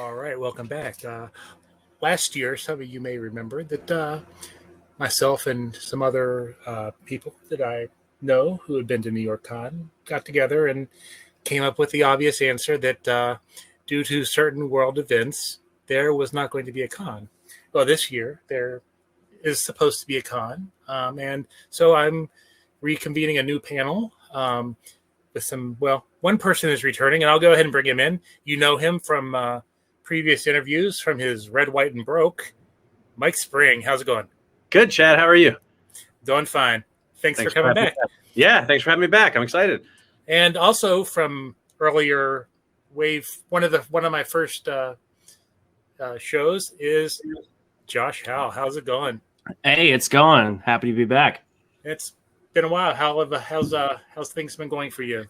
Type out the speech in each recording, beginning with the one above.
All right, welcome back. Last year, some of you may remember that myself and some other people that I know who had been to New York Con got together and came up with the obvious answer that due to certain world events, there was not going to be a con. Well, this year there is supposed to be a con, and so I'm reconvening a new panel with some. Well, one person is returning, and I'll go ahead and bring him in. You know him from previous interviews from his Red, White, and Broke. Mike Spring, how's it going? Good, Chad. How are you? Doing fine. Thanks for coming back. Yeah, thanks for having me back. I'm excited. And also from earlier wave, one of my first shows is Josh Howell. How's it going? Hey, it's going. Happy to be back. It's been a while. How's things been going for you?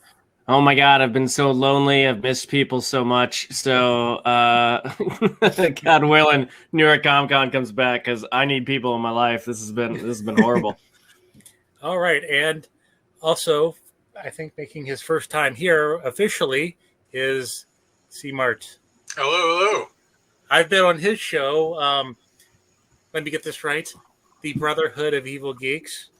Oh my God, I've been so lonely. I've missed people so much. So, God willing, New York Comic Con comes back because I need people in my life. This has been horrible. All right, and also, I think making his first time here officially is C-Mart. Hello. I've been on his show. Let me get this right: the Brotherhood of Evil Geeks.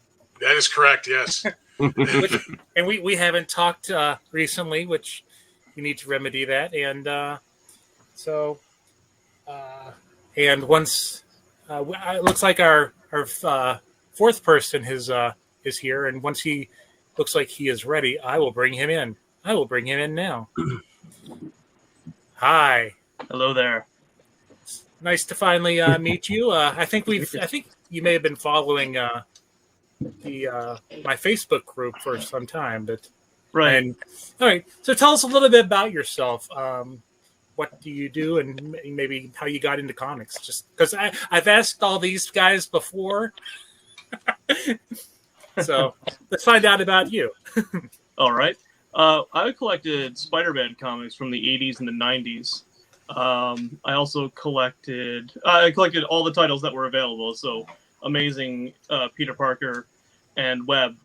That is correct. Yes. And we haven't talked recently, which you need to remedy that. And and once it looks like our fourth person is here, and once he looks like he is ready, I will bring him in. I will bring him in now. Hi. Hello there. Nice to finally meet you. I think you may have been following my Facebook group for some time, but right. All right. So tell us a little bit about yourself. What do you do, and maybe how you got into comics? Just because I've asked all these guys before, so let's find out about you. All right. I collected Spider-Man comics from the 80s and the 90s. I also collected all the titles that were available. So Amazing, Peter Parker, and Webb,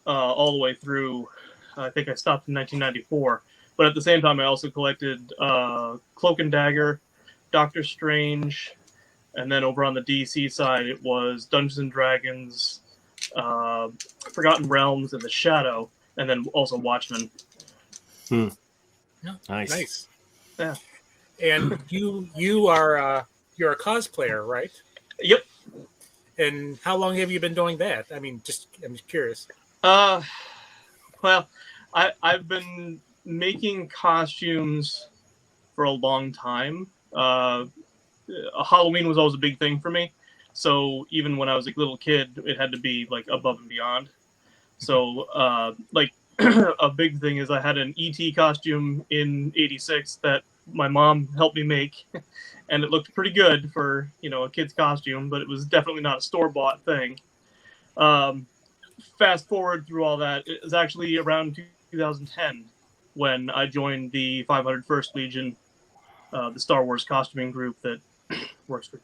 all the way through. I think I stopped in 1994. But at the same time, I also collected Cloak and Dagger, Doctor Strange, and then over on the DC side, it was Dungeons and Dragons, Forgotten Realms, and The Shadow, and then also Watchmen. Yeah, Nice. Yeah. And you are you're a cosplayer, right? Yep. And how long have you been doing that? I mean, I'm just curious. Well, I've been making costumes for a long time. Halloween was always a big thing for me. So even when I was a little kid, it had to be like above and beyond. So a big thing is I had an E.T. costume in '86 that my mom helped me make. And it looked pretty good for, a kid's costume, but it was definitely not a store-bought thing. Fast forward through all that, it was actually around 2010 when I joined the 501st Legion, the Star Wars costuming group that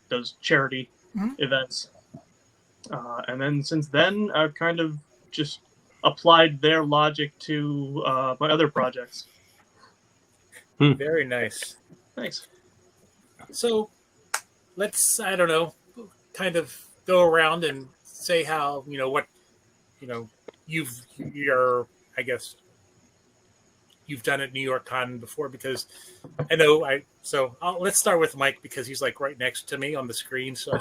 does charity events. And then since then, I've kind of just applied their logic to my other projects. Very nice. Thanks. So let's, I don't know, kind of go around and say how, what, I guess you've done at New York Con before, because I know let's start with Mike because he's like right next to me on the screen. So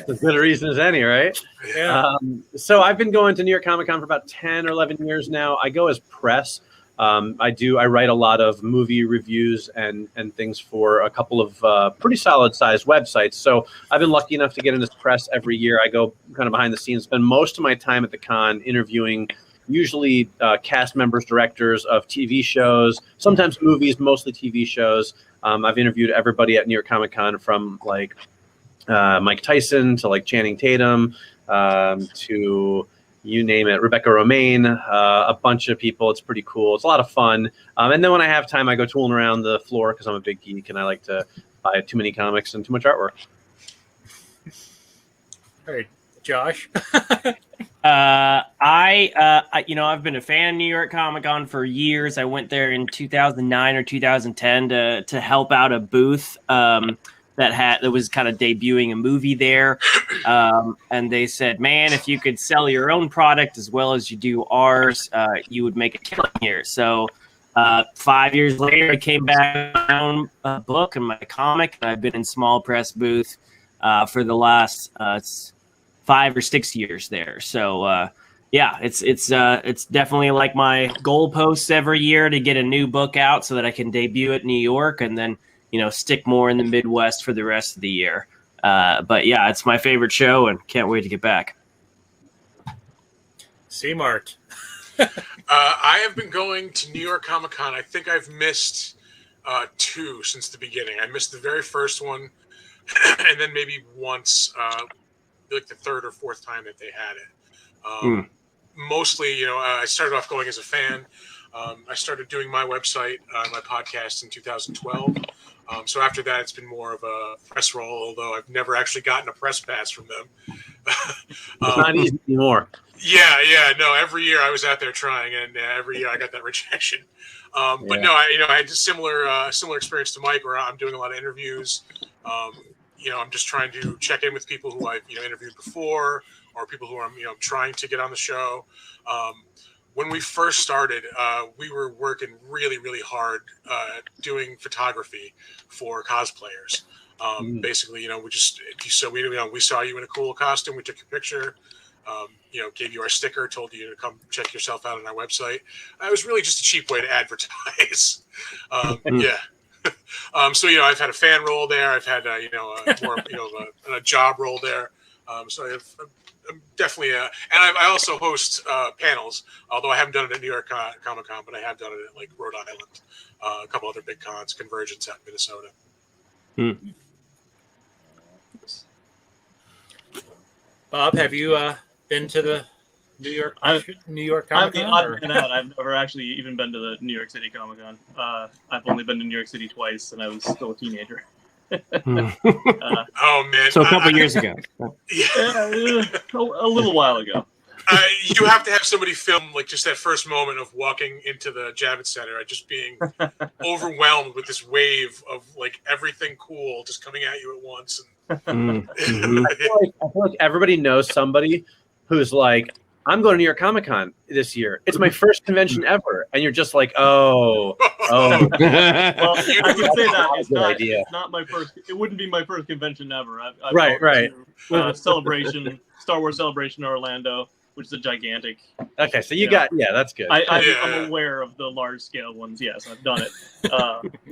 as good a reason as any, right? Yeah. So I've been going to New York Comic Con for about 10 or 11 years now. I go as press. I write a lot of movie reviews and things for a couple of pretty solid sized websites. So I've been lucky enough to get into press every year. I go kind of behind the scenes, spend most of my time at the con interviewing usually cast members, directors of TV shows, sometimes movies, mostly TV shows. I've interviewed everybody at New York Comic Con from like Mike Tyson to like Channing Tatum to you name it, Rebecca Romaine, a bunch of people. It's pretty cool. It's a lot of fun. And then when I have time, I go tooling around the floor because I'm a big geek and I like to buy too many comics and too much artwork. All right, Josh. I've been a fan of New York Comic Con for years. I went there in 2009 or 2010 to help out a booth that was kind of debuting a movie there. And they said, man, if you could sell your own product as well as you do ours, you would make a killing here. So 5 years later, I came back with my own book and my comic, and I've been in small press booth for the last 5 or 6 years there. So it's definitely like my goalposts every year to get a new book out so that I can debut at New York and then stick more in the Midwest for the rest of the year. But yeah, it's my favorite show and can't wait to get back. C-Mart. I have been going to New York Comic Con. I think I've missed 2 since the beginning. I missed the very first one, and then maybe once, like the 3rd or 4th time that they had it. Mostly, I started off going as a fan. I started doing my website, my podcast in 2012. So after that, it's been more of a press roll, although I've never actually gotten a press pass from them. It's not easy anymore. Yeah. No, every year I was out there trying, and every year I got that rejection. But no, I had a similar experience to Mike, where I'm doing a lot of interviews. I'm just trying to check in with people who I've interviewed before, or people who I'm trying to get on the show. When we first started, we were working really, really hard doing photography for cosplayers. Basically, we saw you in a cool costume, we took your picture, gave you our sticker, told you to come check yourself out on our website. It was really just a cheap way to advertise. Yeah. So I've had a fan role there. I've had more a job role there. So I'm definitely and I also host panels. Although I haven't done it at New York Comic Con, but I have done it at like Rhode Island, a couple other big cons, Convergence out in Minnesota. Bob, have you been to the New York Comic Con? I've never actually even been to the New York City Comic Con. I've only been to New York City twice, and I was still a teenager. Oh man! So a couple years ago. Yeah, a little while ago. You have to have somebody film like just that first moment of walking into the Javits Center, just being overwhelmed with this wave of like everything cool just coming at you at once. And I feel like everybody knows somebody who's like, I'm going to New York Comic Con this year. It's my first convention ever. And you're just like, oh. Well, I can say that it's not my first. It wouldn't be my first convention ever. I've Right. Celebration, Star Wars Celebration in Orlando, which is a gigantic. Okay, so that's good. I'm aware of the large scale ones. Yes, I've done it.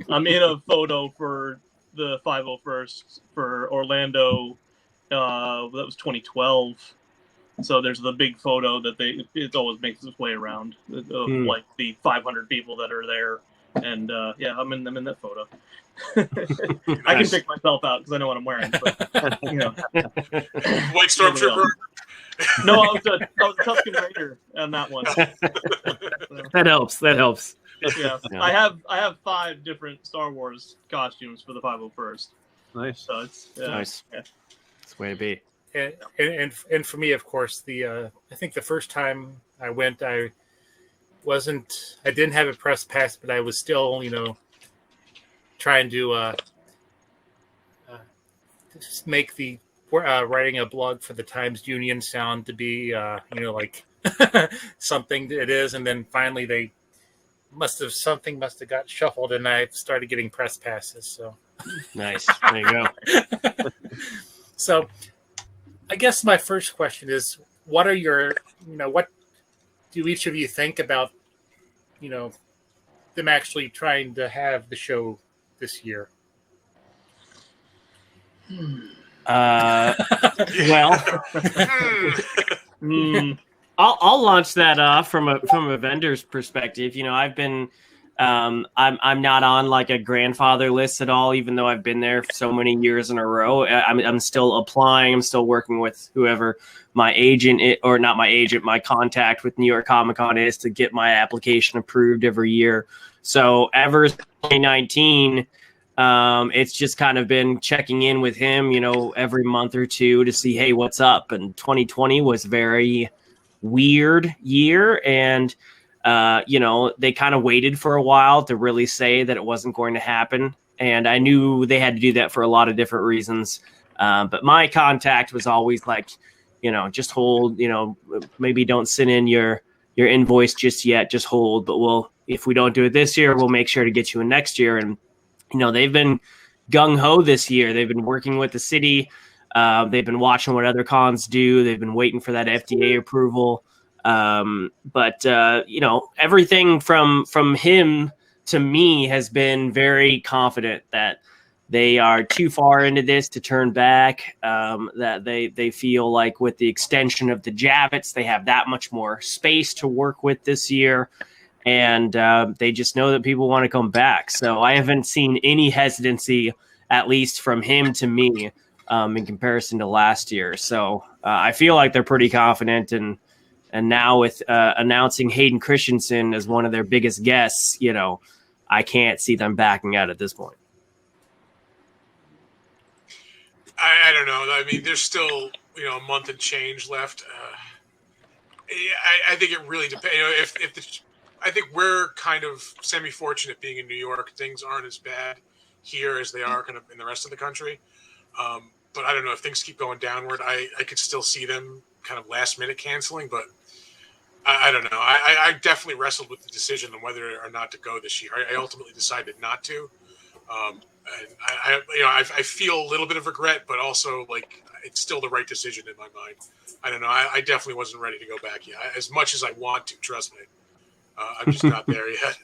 I'm in a photo for the 501st for Orlando. That was 2012. So there's the big photo that it always makes its way around of like the 500 people that are there, and I'm in that photo. I can pick myself out because I know what I'm wearing. But, White Stormtrooper. No, I was a Tusken Raider on that one. That helps. Yeah. I have 5 different Star Wars costumes for the 501st. Nice. So it's nice. Yeah. That's the way to be. And for me, of course, I think the first time I went, I didn't have a press pass, but I was still, trying to just make the writing a blog for the Times Union sound to be, like something it is. And then finally something must have got shuffled and I started getting press passes. So nice. There you go. So I guess my first question is, what are your, what do each of you think about, them actually trying to have the show this year? Well, I'll launch that off from a vendor's perspective. I've been, I'm not on like a grandfather list at all, even though I've been there for so many years in a row. I'm still applying. I'm still working with whoever my agent or not my agent, my contact with New York Comic Con is to get my application approved every year. So ever since 2019, it's just kind of been checking in with him, every month or two to see, hey, what's up? And 2020 was very weird year, and they kind of waited for a while to really say that it wasn't going to happen. And I knew they had to do that for a lot of different reasons. But my contact was always like, just hold, maybe don't send in your invoice just yet, just hold. But if we don't do it this year, we'll make sure to get you in next year. And, they've been gung-ho this year. They've been working with the city. They've been watching what other cons do. They've been waiting for that FDA approval. But everything from him to me has been very confident that they are too far into this to turn back, that they feel like with the extension of the Javits, they have that much more space to work with this year. And they just know that people want to come back. So I haven't seen any hesitancy, at least from him to me, in comparison to last year. So I feel like they're pretty confident. And now with announcing Hayden Christensen as one of their biggest guests, I can't see them backing out at this point. I don't know. I mean, there's still a month and change left. I think it really depends. I think we're kind of semi-fortunate being in New York. Things aren't as bad here as they are kind of in the rest of the country. But I don't know if things keep going downward. I could still see them kind of last minute canceling, but I don't know. I definitely wrestled with the decision on whether or not to go this year. I ultimately decided not to. And I feel a little bit of regret, but also like it's still the right decision in my mind. I don't know. I definitely wasn't ready to go back yet. As much as I want to, trust me, I'm just not there yet.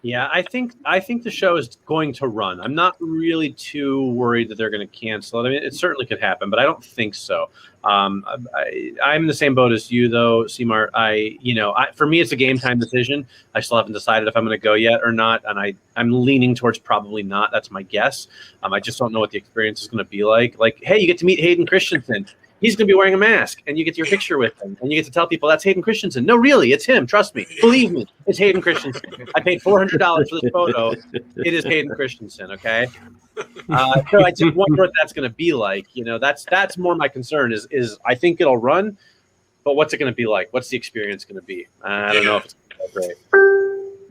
Yeah, I think the show is going to run. I'm not really too worried that they're going to cancel it. I mean, it certainly could happen, but I don't think so. I'm in the same boat as you, though, C-Mart. For me, it's a game time decision. I still haven't decided if I'm going to go yet or not, and I'm leaning towards probably not. That's my guess. I just don't know what the experience is going to be like. Like, hey, you get to meet Hayden Christensen. He's going to be wearing a mask, and you get your picture with him, and you get to tell people that's Hayden Christensen. No, really, it's him. Trust me. Believe me, it's Hayden Christensen. I paid $400 for this photo. It is Hayden Christensen, okay? So I just wonder what that's going to be like. That's more my concern is I think it'll run, but what's it going to be like? What's the experience going to be? I don't know if it's going to be great.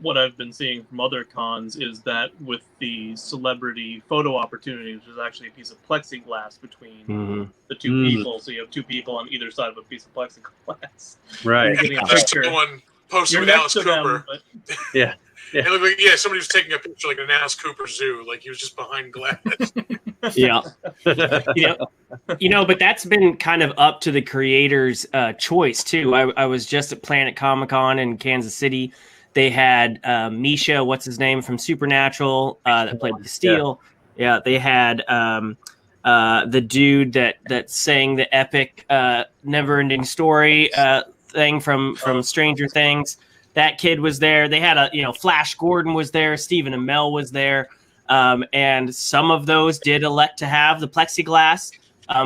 What I've been seeing from other cons is that with the celebrity photo opportunities, there's actually a piece of plexiglass between the two people. So you have two people on either side of a piece of plexiglass. Right. Someone posted with Alice Cooper. Yeah. It looked like somebody was taking a picture like in an Alice Cooper zoo, like he was just behind glass. Yeah. But that's been kind of up to the creator's choice too. I was just at Planet Comic-Con in Kansas City. They had Misha, what's his name, from Supernatural, that played Steel. Yeah, they had the dude that sang the epic Never-Ending Story thing from Stranger Things. That kid was there. They had Flash Gordon was there. Stephen Amell was there. And some of those did elect to have the plexiglass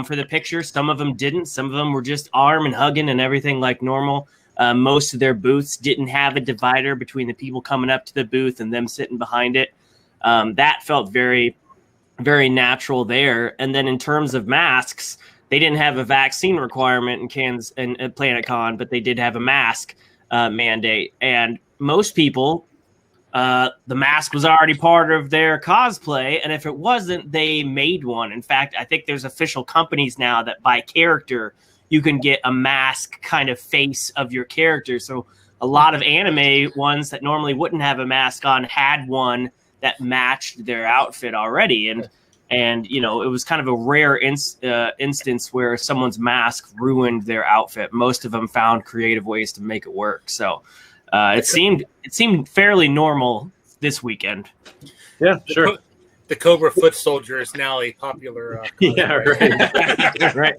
for the picture. Some of them didn't. Some of them were just arm and hugging and everything like normal. Most of their booths didn't have a divider between the people coming up to the booth and them sitting behind it. That felt very, very natural there. And then in terms of masks, they didn't have a vaccine requirement in Kansas and at Planet Con, but they did have a mask mandate. And most people, the mask was already part of their cosplay. And if it wasn't, they made one. In fact, I think there's official companies now that by character, you can get a mask kind of face of your character. So a lot of anime ones that normally wouldn't have a mask on had one that matched their outfit already. And it was kind of a rare instance where someone's mask ruined their outfit. Most of them found creative ways to make it work. So it seemed fairly normal this weekend. Yeah, sure. The Cobra Foot Soldier is now a popular. Yeah, right. Right.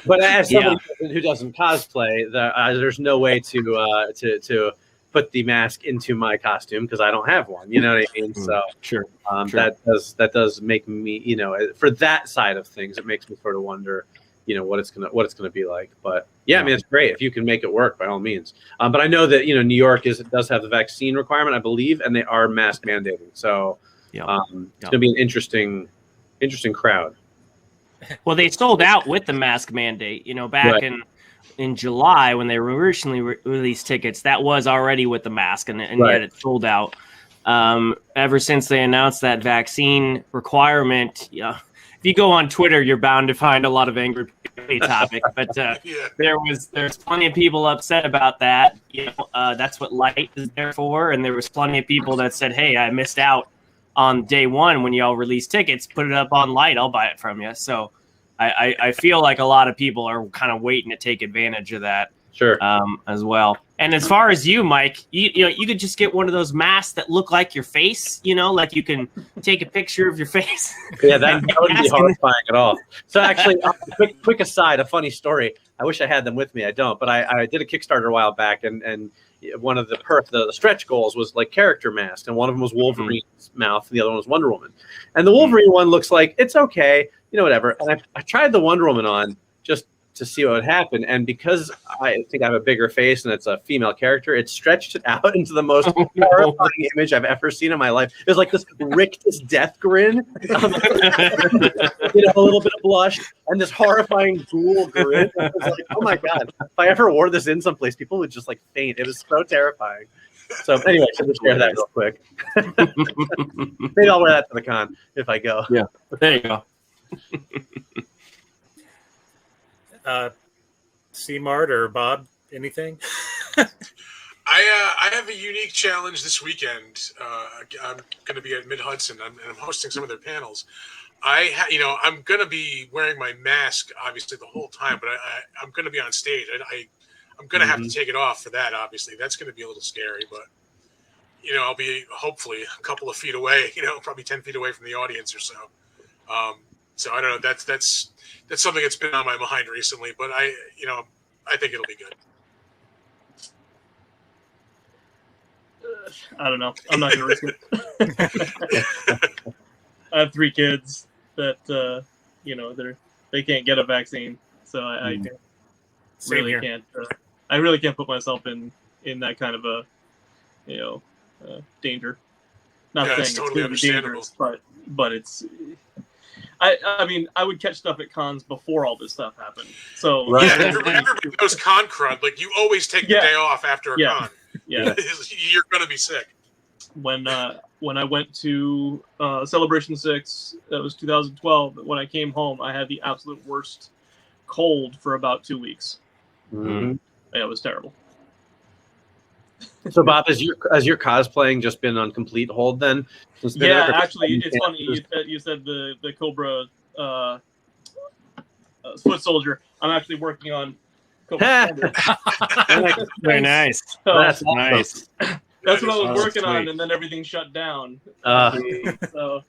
But as somebody who doesn't cosplay, there's no way to put the mask into my costume because I don't have one. You know what I mean? So sure. That does make me, for that side of things, it makes me sort of wonder, what it's gonna be like. But yeah, I mean, it's great if you can make it work by all means. But I know that New York does have the vaccine requirement, I believe, and they are mask mandating. So. It's going to be an interesting crowd. Well, they sold out with the mask mandate, back in in July when they originally released tickets, that was already with the mask, and yet it sold out. Ever since they announced that vaccine requirement, if you go on Twitter, you're bound to find a lot of angry topic. But there's plenty of people upset about that. That's what Light is there for, and there was plenty of people that said, "Hey, I missed out on day one when y'all released tickets. Put it up on Light, I'll buy it from you." So I feel like a lot of people are kind of waiting to take advantage of that. Sure. As well. And as far as you, Mike, you could just get one of those masks that look like your face, like you can take a picture of your face. Yeah, that wouldn't be horrifying at all. So actually, quick aside, a funny story. I wish I had them with me. I don't, but I did a Kickstarter a while back, and one of the stretch goals was like character masks, and one of them was Wolverine's mouth, and the other one was Wonder Woman. And the Wolverine one looks like it's okay, whatever. And I tried the Wonder Woman on just to see what would happen, and because I think I have a bigger face and it's a female character, it stretched it out into the most horrifying image I've ever seen in my life. It was like this rictus death grin, a little bit of blush, and this horrifying ghoul grin. I was like, oh my god, if I ever wore this in someplace, people would just like faint. It was so terrifying. So anyway, I should just share that real quick. Maybe I'll wear that to the con if I go. Yeah, there you go. C-Mart or Bob, anything? I have a unique challenge this weekend. I'm going to be at Mid Hudson, and I'm hosting some of their panels. I'm going to be wearing my mask obviously the whole time, but I'm going to be on stage. I'm going to have to take it off for that. Obviously, that's going to be a little scary, but I'll be hopefully a couple of feet away. Probably 10 feet away from the audience or so. So I don't know. That's something that's been on my mind recently, but I think it'll be good. I don't know. I'm not going to risk it. I have 3 kids that they can't get a vaccine, so I really can't. I really can't put myself in that kind of a danger. Not saying it's totally understandable, but it's. I mean, I would catch stuff at cons before all this stuff happened. So remember those con crud, like you always take the day off after a con. Yeah, you're gonna be sick. When I went to Celebration 6, that was 2012. When I came home, I had the absolute worst cold for about 2 weeks. Mm-hmm. Yeah, it was terrible. So, Bob, has your cosplaying just been on complete hold then? Yeah, actually, it's funny. You said the Cobra foot soldier. I'm actually working on Cobra. Very nice. So, that's nice. That's what I was working on, and then everything shut down. So,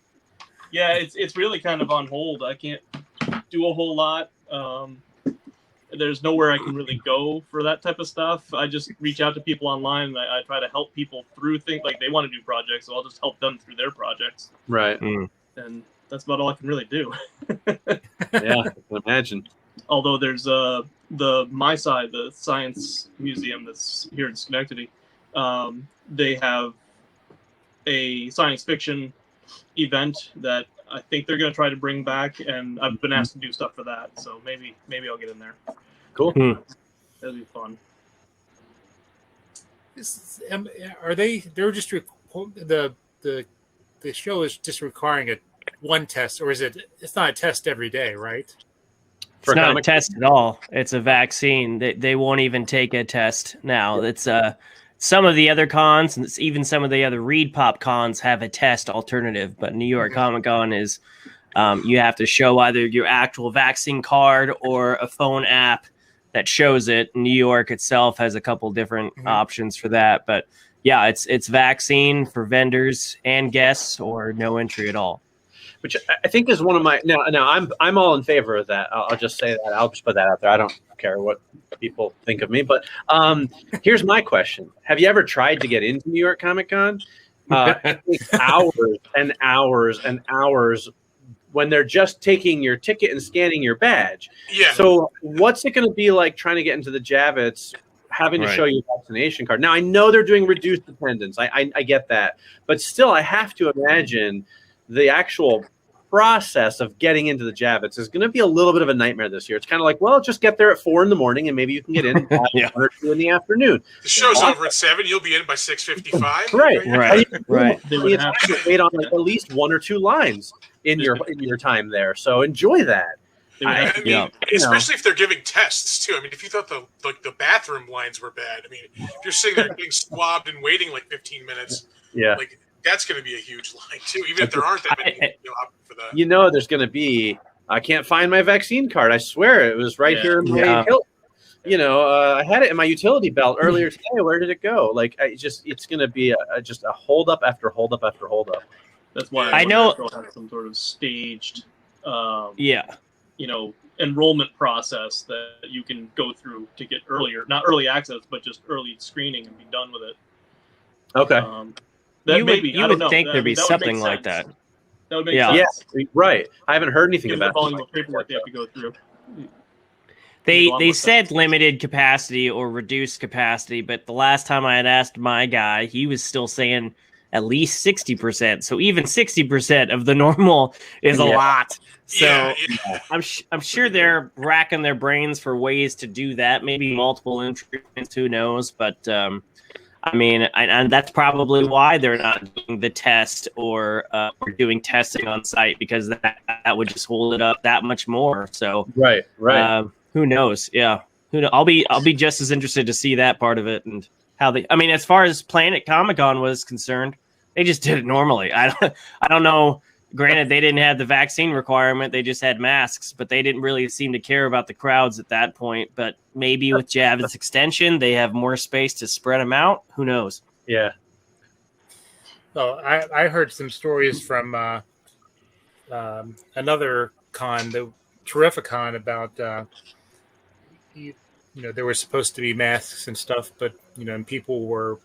yeah, it's really kind of on hold. I can't do a whole lot. There's nowhere I can really go for that type of stuff. I just reach out to people online, and I try to help people through things. Like, they want to do projects, so I'll just help them through their projects. Right. And that's about all I can really do. Yeah, I can imagine. Although there's my side, the Science Museum that's here in Schenectady. They have a science fiction event that I think they're going to try to bring back, and I've been asked to do stuff for that. So maybe I'll get in there. Cool. That'll be fun. Are they? They're just the show is just requiring one test, or is it? It's not a test every day, right? It's not a test at all. It's a vaccine. They won't even take a test now. It's some of the other cons, and even some of the other Reed Pop cons have a test alternative. But New York Comic Con is you have to show either your actual vaccine card or a phone app that shows it. New York itself has a couple different options for that. But yeah, it's vaccine for vendors and guests, or no entry at all. Which I think is one of my now I'm all in favor of that. I'll just say that. I'll just put that out there. I don't care what people think of me, but here's my question: have you ever tried to get into New York Comic Con? It takes hours and hours and hours when they're just taking your ticket and scanning your badge. Yeah. So what's it going to be like trying to get into the Javits, having to show your vaccination card? Now I know they're doing reduced attendance. I get that, but still, I have to imagine the actual process of getting into the Javits is going to be a little bit of a nightmare this year. It's kind of like, well, just get there at 4 a.m. and maybe you can get in at 1 or 2 in the afternoon. The show's over at 7. You'll be in by 6:55. Right. They would have to wait on like at least 1 or 2 lines in your time there. So enjoy that. Especially if they're giving tests too. I mean, if you thought the bathroom lines were bad, I mean, if you're sitting there being swabbed and waiting like 15 minutes, like that's going to be a huge line too. Even if there aren't that many for that. There's going to be. I can't find my vaccine card. I swear it was right here in my hilt. I had it in my utility belt earlier today. Where did it go? Like, it's going to be just a hold up after hold up after hold up. That's why I know have some sort of staged, enrollment process that you can go through to get not early access, but just early screening and be done with it. Okay. You would think there'd be something like that. That would make sense. Yeah, right. I haven't heard anything about the volume of paperwork they have to go through. They said limited capacity or reduced capacity, but the last time I had asked my guy, he was still saying at least 60%. So even 60% of the normal is a lot. So I'm sure they're racking their brains for ways to do that. Maybe multiple instruments, who knows? But and that's probably why they're not doing the test or doing testing on site, because that would just hold it up that much more. So right. Who knows? Yeah, I'll be just as interested to see that part of it and how they. I mean, as far as Planet Comic-Con was concerned, they just did it normally. I don't know. Granted, they didn't have the vaccine requirement; they just had masks, but they didn't really seem to care about the crowds at that point. But maybe with Javits extension, they have more space to spread them out. Who knows? Yeah. Well, I heard some stories from another con, the Terrificon, about there were supposed to be masks and stuff, but and people were.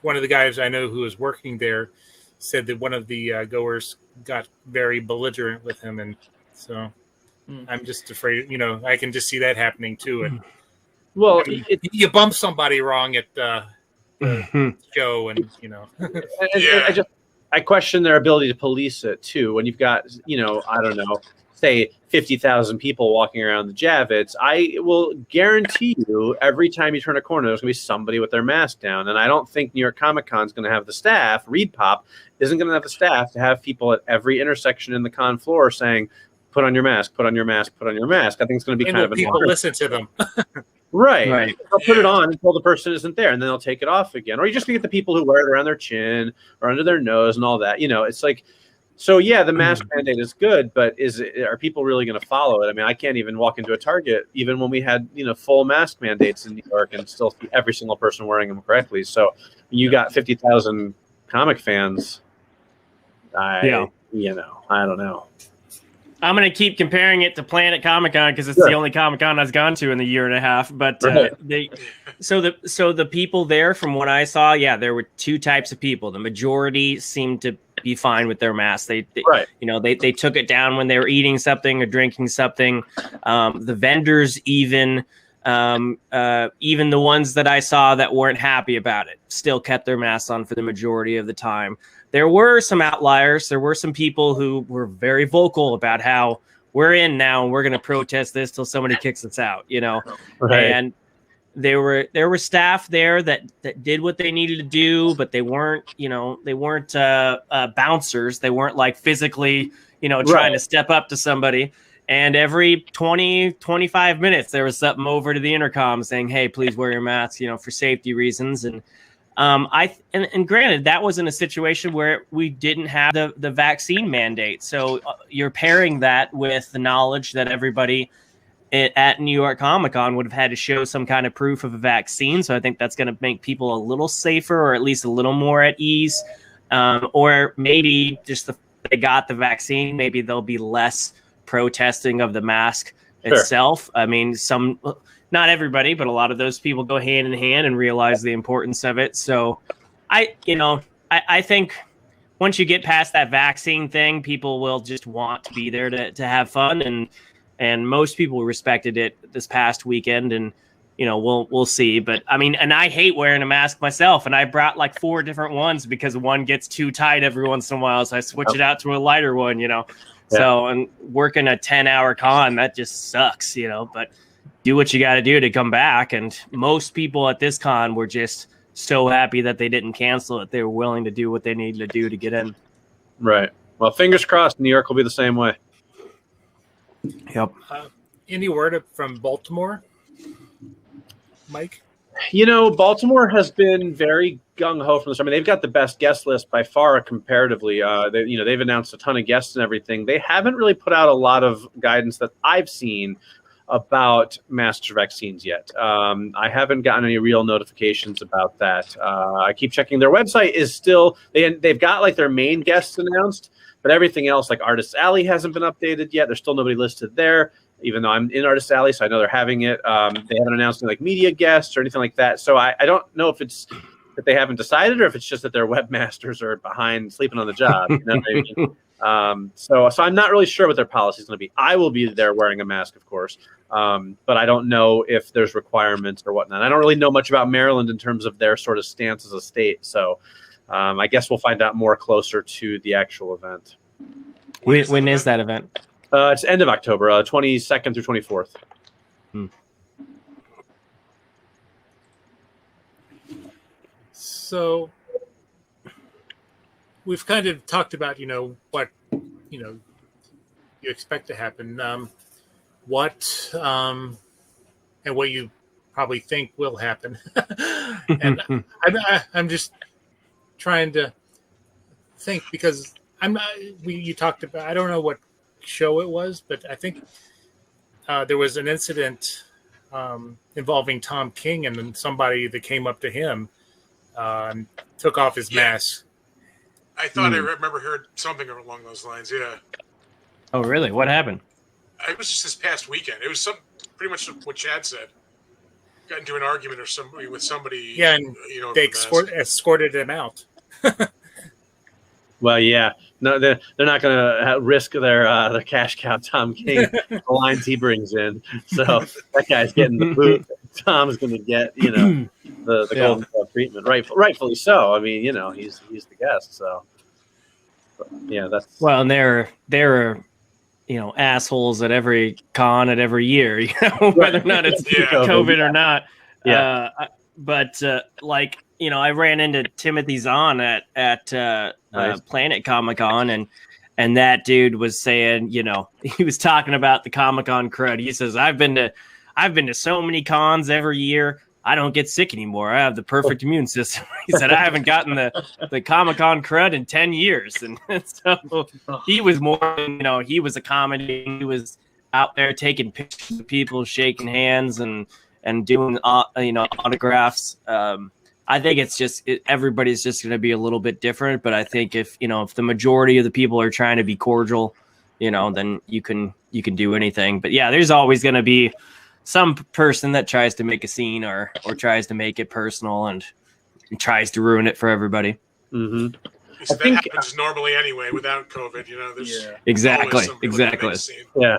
One of the guys I know who was working there said that one of the goers got very belligerent with him, and so I'm just afraid. I can just see that happening too. And well, you bump somebody wrong at the show, and I question their ability to police it too. When you've got I don't know, say 50,000 people walking around the Javits, I will guarantee you every time you turn a corner, there's going to be somebody with their mask down. And I don't think New York Comic Con is going to have the staff. ReedPop isn't going to have the staff to have people at every intersection in the con floor saying, put on your mask, put on your mask, put on your mask. I think it's going to be kind of people listen to them. Right. They'll put it on until the person isn't there, and then they'll take it off again. Or you just get the people who wear it around their chin or under their nose and all that. It's like, so yeah, the mask mandate is good, but are people really going to follow it? I mean, I can't even walk into a Target, even when we had full mask mandates in New York, and still see every single person wearing them correctly. So you got 50,000 comic fans. I don't know. I'm going to keep comparing it to Planet Comic-Con because it's the only Comic-Con I've gone to in the year and a half. But so the people there, from what I saw, there were 2 types of people. The majority seemed to be fine with their masks. They took it down when they were eating something or drinking something. The vendors, even the ones that I saw that weren't happy about it, still kept their masks on for the majority of the time. There were some outliers. There were some people who were very vocal about how we're in now and we're going to protest this till somebody kicks us out, And there were staff there that did what they needed to do, but they weren't bouncers. They weren't like physically, trying to step up to somebody. And every 20, 25 minutes, there was something over to the intercom saying, hey, please wear your mask, for safety reasons. And and granted, that was in a situation where we didn't have the vaccine mandate. So you're pairing that with the knowledge that everybody at New York Comic Con would have had to show some kind of proof of a vaccine. So I think that's going to make people a little safer, or at least a little more at ease. Or maybe just they got the vaccine, maybe there'll be less protesting of the mask itself. I mean, not everybody, but a lot of those people go hand in hand and realize the importance of it. So I think once you get past that vaccine thing, people will just want to be there to have fun. And most people respected it this past weekend, and we'll see. But I mean, and I hate wearing a mask myself, and I brought like 4 different ones because one gets too tight every once in a while, so I switch it out to a lighter one, So, and working a 10-hour con, that just sucks, but do what you got to do to come back. And most people at this con were just so happy that they didn't cancel it. They were willing to do what they needed to do to get in. Right. Well, fingers crossed, New York will be the same way. Yep. Any word from Baltimore, Mike? Baltimore has been very gung-ho from this. I mean, they've got the best guest list by far comparatively. They've announced a ton of guests and everything. They haven't really put out a lot of guidance that I've seen about masked vaccines yet. I haven't gotten any real notifications about that. I keep checking. Their website is still, they've got like their main guests announced, but everything else, like Artist Alley, hasn't been updated yet. There's still nobody listed there, even though I'm in Artist Alley, so I know they're having it. They haven't announced any like media guests or anything like that. So I don't know if it's that they haven't decided or if it's just that their webmasters are behind sleeping on the job. You know what I mean? So I'm not really sure what their policy is going to be. I will be there wearing a mask, of course, but I don't know if there's requirements or whatnot. I don't really know much about Maryland in terms of their sort of stance as a state. So I guess we'll find out more closer to the actual event. When is that event? It's end of October, 22nd through 24th. So we've kind of talked about, what, you expect to happen. What and what you probably think will happen. And I'm just trying to think because you talked about, I don't know what show it was, but I think there was an incident involving Tom King and then somebody that came up to him and took off his mask. I thought I remember heard something along those lines. Yeah. Oh, really? What happened? It was just this past weekend. It was pretty much what Chad said. Got into an argument with somebody. Yeah, and they escorted him out. Well, yeah, no, they're not going to risk their cash cow, Tom King, the lines he brings in. So that guy's getting the boot. Tom's going to get, the Golden Glove treatment, rightfully so. I mean, he's the guest. So, but, yeah, that's well, and they're assholes at every con at every year, whether or not it's COVID or not. Yeah. But I ran into Timothy Zahn at nice. Planet Comic-Con, and that dude was saying, he was talking about the Comic-Con crud. He says, I've been to so many cons every year. I don't get sick anymore. I have the perfect immune system. He said, I haven't gotten the Comic-Con crud in 10 years. And so he was more, he was accommodating. He was out there taking pictures of people, shaking hands and doing, autographs. I think it's just everybody's just going to be a little bit different. But I think if the majority of the people are trying to be cordial, then you can do anything. But yeah, there's always going to be some person that tries to make a scene or tries to make it personal and tries to ruin it for everybody. Mm-hmm. So that happens normally anyway without COVID. There's exactly. Yeah.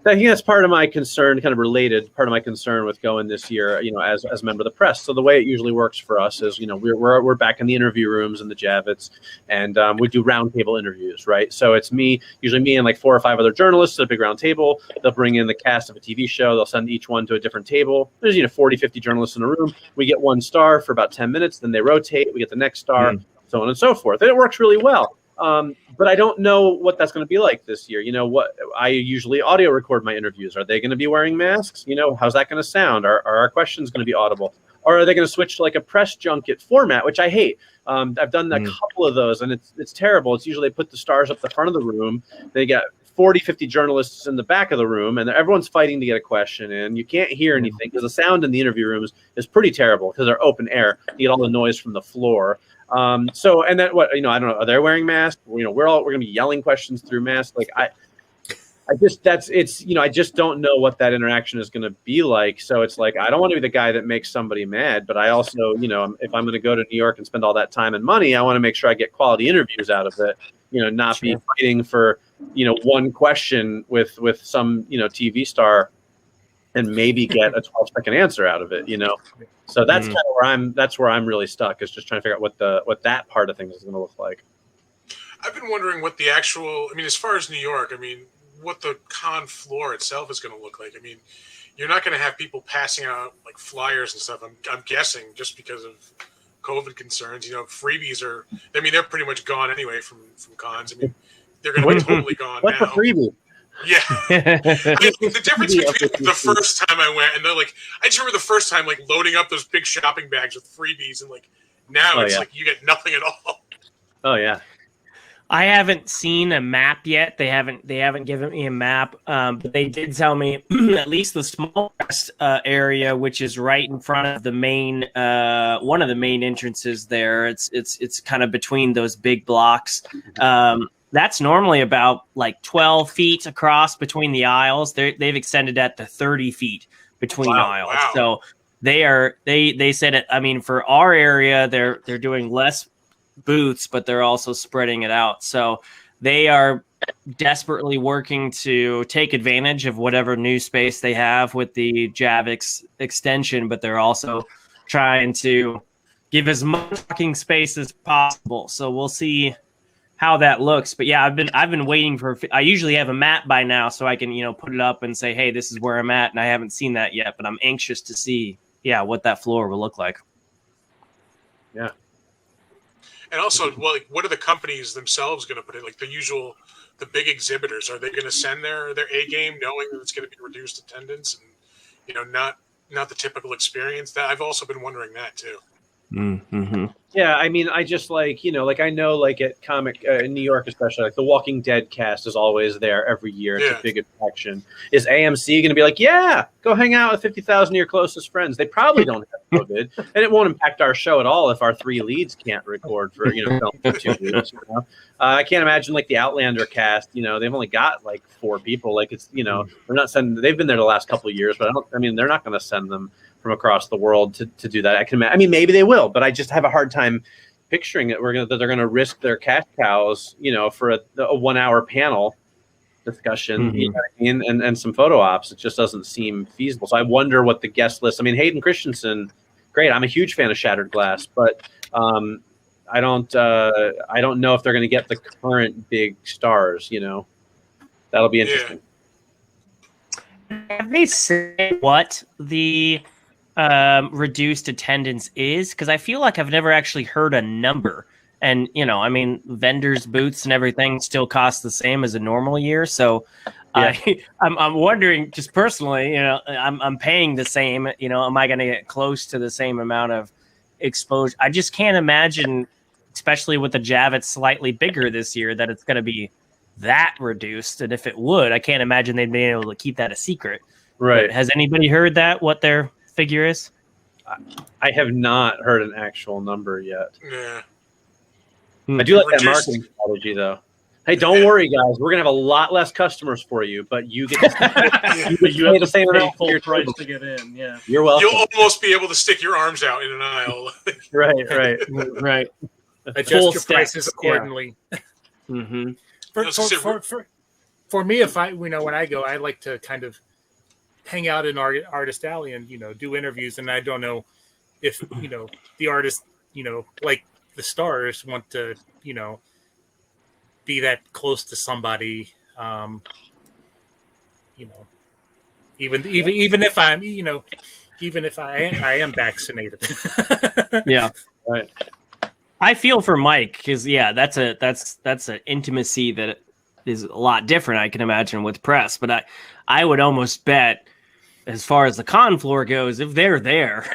I think that's part of my concern, kind of related. Part of my concern with going this year, as a member of the press. So the way it usually works for us is, we're back in the interview rooms in the Javits, and we do roundtable interviews, right? So it's usually me and like 4 or 5 other journalists at a big round table. They'll bring in the cast of a TV show. They'll send each one to a different table. There's 40, 50 journalists in a room. We get 1 star for about 10 minutes. Then they rotate. We get the next star, so on and so forth. And it works really well. But I don't know what that's going to be like this year. What I usually audio record my interviews. Are they going to be wearing masks? How's that going to sound? Are our questions going to be audible? Or are they going to switch to like a press junket format, which I hate? I've done a couple of those, and it's terrible. It's usually they put the stars up the front of the room. They got 40, 50 journalists in the back of the room, and everyone's fighting to get a question in. You can't hear anything because the sound in the interview rooms is pretty terrible because they're open air. You get all the noise from the floor. So, and then what, I don't know, are they wearing masks? We're going to be yelling questions through masks. Like I just don't know what that interaction is going to be like. So it's like, I don't want to be the guy that makes somebody mad, but I also, if I'm going to go to New York and spend all that time and money, I want to make sure I get quality interviews out of it, not be fighting for, one question with some, TV star and maybe get a 12-second answer out of it, So that's kind of where I'm really stuck, is just trying to figure out what that part of things is going to look like. I've been wondering what the actual, I mean, as far as New York, I mean, what the con floor itself is going to look like. I mean, you're not going to have people passing out like flyers and stuff. I'm guessing just because of COVID concerns. You know, freebies are. I mean, they're pretty much gone anyway from cons. I mean, they're going to be totally gone What's now. a freebie? Yeah, I mean, the difference between the first time I went and they're like, I just remember the first time like loading up those big shopping bags with freebies, and like now it's like you get nothing at all. Oh yeah. I haven't seen a map yet. They haven't given me a map, but they did tell me at least the smallest area, which is right in front of the main one of the main entrances there. It's kind of between those big blocks. That's normally about like 12 feet across between the aisles. They've extended that to 30 feet between aisles. Wow. So they said it. I mean, for our area, they're doing less booths, but they're also spreading it out. So they are desperately working to take advantage of whatever new space they have with the Javix extension, but they're also trying to give as much parking space as possible. So we'll see how that looks. But yeah, I've been waiting for. I usually have a map by now, so I can put it up and say, hey, this is where I'm at, and I haven't seen that yet. But I'm anxious to see what that floor will look like. Yeah. And also, well, like, what are the companies themselves going to put in? Like the big exhibitors, are they going to send their A game, knowing that it's going to be reduced attendance and not the typical experience? That I've also been wondering that too. Mm-hmm. Yeah, I mean, I just I know like at comic in New York, especially like the Walking Dead cast is always there every year. It's a big attraction. Is AMC going to be like, yeah, go hang out with 50,000 of your closest friends? They probably don't have COVID, and it won't impact our show at all if our 3 leads can't record for film for 2 weeks. I can't imagine like the Outlander cast. They've only got like 4 people. Like it's they're not sending. They've been there the last couple of years, but they're not going to send them from across the world to do that. I mean, maybe they will, but I just have a hard time picturing that they're going to risk their cash cows, for a 1-hour panel discussion, you know what I mean, and some photo ops. It just doesn't seem feasible. So I wonder what the guest list. I mean, Hayden Christensen, great. I'm a huge fan of Shattered Glass, but I don't know if they're going to get the current big stars. That'll be interesting. Have they said what the reduced attendance is? Because I feel like I've never actually heard a number. And I mean, vendors' booths and everything still cost the same as a normal year. So I'm wondering, just personally, I'm paying the same. Am I going to get close to the same amount of exposure? I just can't imagine, especially with the Javits slightly bigger this year, that it's going to be that reduced. And if it would, I can't imagine they'd be able to keep that a secret. Right? But has anybody heard that? What their figure is? I have not heard an actual number yet. Yeah. I do like that marketing strategy, though. Hey, don't worry, guys. We're gonna have a lot less customers for you, but you get you have to pay full price to get in. Yeah, you're welcome. You'll almost be able to stick your arms out in an aisle. right. Adjust your prices accordingly. Yeah. Mm-hmm. For me, if I when I go, I like to kind of hang out in Artist Alley and do interviews, and I don't know if the artists like the stars want to be that close to somebody, even if I'm even if I am vaccinated. Yeah, right. I feel for Mike because that's an intimacy that is a lot different, I can imagine, with press. But I would almost bet, as far as the con floor goes, if they're there,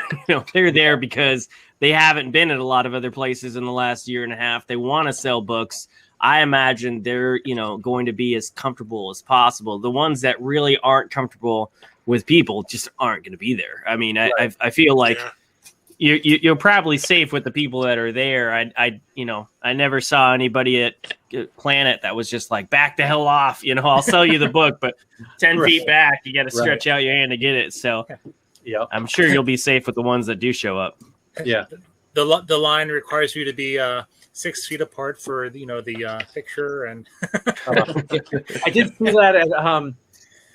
they're there because they haven't been at a lot of other places in the last year and a half. They want to sell books. I imagine they're going to be as comfortable as possible. The ones that really aren't comfortable with people just aren't going to be there. I mean, right. I feel like. Yeah. You're probably safe with the people that are there. I never saw anybody at Planet that was just like, back the hell off. I'll sell you the book, but 10 feet back, you got to stretch out your hand to get it. So I'm sure you'll be safe with the ones that do show up. Yeah. The line requires you to be 6 feet apart for the picture. And I did see that at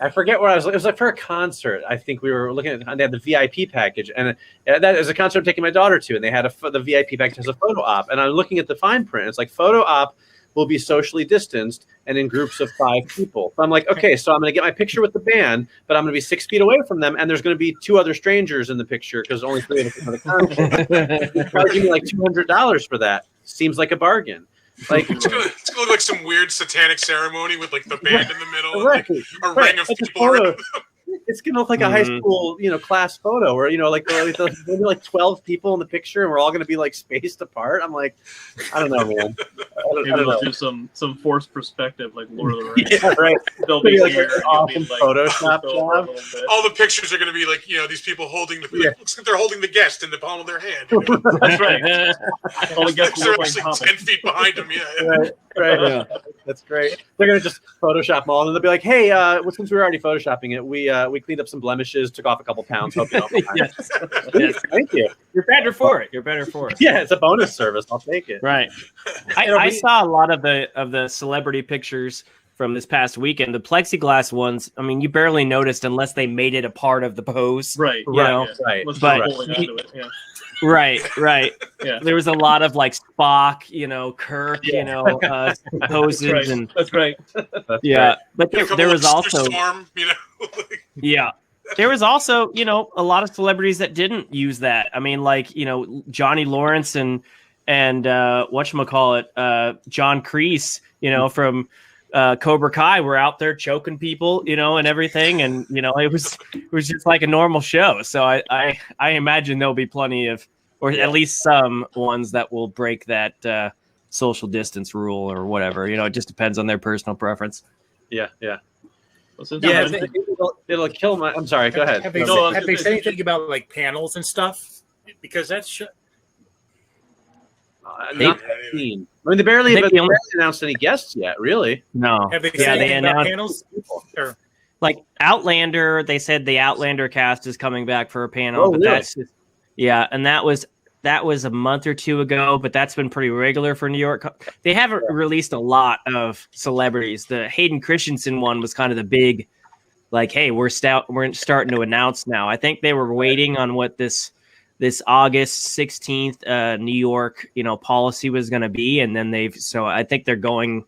I forget where I was. It was like for a concert. I think we were looking at. They had the VIP package, and that is a concert I'm taking my daughter to, and they had the VIP package as a photo op. And I'm looking at the fine print. It's like photo op will be socially distanced and in groups of 5 people. So I'm like, okay, so I'm going to get my picture with the band, but I'm going to be 6 feet away from them, and there's going to be 2 other strangers in the picture because only 3 of us are the concert. You're charging me like $200 for that. Seems like a bargain. Like it's gonna look like some weird satanic ceremony with like the band in the middle, right, and, like, a ring of people around them. It's gonna look like a high school, class photo, where like maybe like 12 people in the picture, and we're all gonna be like spaced apart. I'm like, I don't know, man. Maybe they'll do some forced perspective, like Lord of the Rings. Yeah, right. They'll be like here, an awesome Photoshop job. All the pictures are going to be like, these people holding looks like they're holding the guest in the palm of their hand. That's right. All the guests They're look like actually comics. 10 feet behind them. Yeah. Right. Yeah. That's great. They're gonna just Photoshop them all, and they'll be like, "Hey, since we were already photoshopping it, we cleaned up some blemishes, took off a couple pounds. Hope you don't mind." Yes. Thank you. You're better for it. You're better for it. Yeah, it's a bonus service. I'll take it. Right. I saw a lot of the celebrity pictures from this past weekend. The plexiglass ones, I mean, you barely noticed unless they made it a part of the pose. Right. Right. Let's But just roll into it. Yeah. Right. Yeah. There was a lot of like Spock, Kirk, poses That's right. and That's right. yeah. But A couple there of was also Storm, yeah. There was also, a lot of celebrities that didn't use that. I mean, like, Johnny Lawrence and whatchamacallit, John Kreese, from Cobra Kai were out there choking people, and everything. And, it was just like a normal show. So I imagine there'll be plenty of, or at least some ones that will break that social distance rule or whatever. It just depends on their personal preference. Yeah. Yeah, It'll kill my. I'm sorry. Go ahead. Have they said anything about like panels and stuff? Because that's not seen. I mean, they barely announced any guests yet. Really? No. have they said anything about panels? Or Like Outlander, they said the Outlander cast is coming back for a panel, but really? that's just, and that was a month or 2 ago, but that's been pretty regular for New York. They haven't released a lot of celebrities. The Hayden Christensen one was kind of the big, like, hey, we're starting to announce now. I think they were waiting on what this August 16th New York, policy was going to be, and then so I think they're going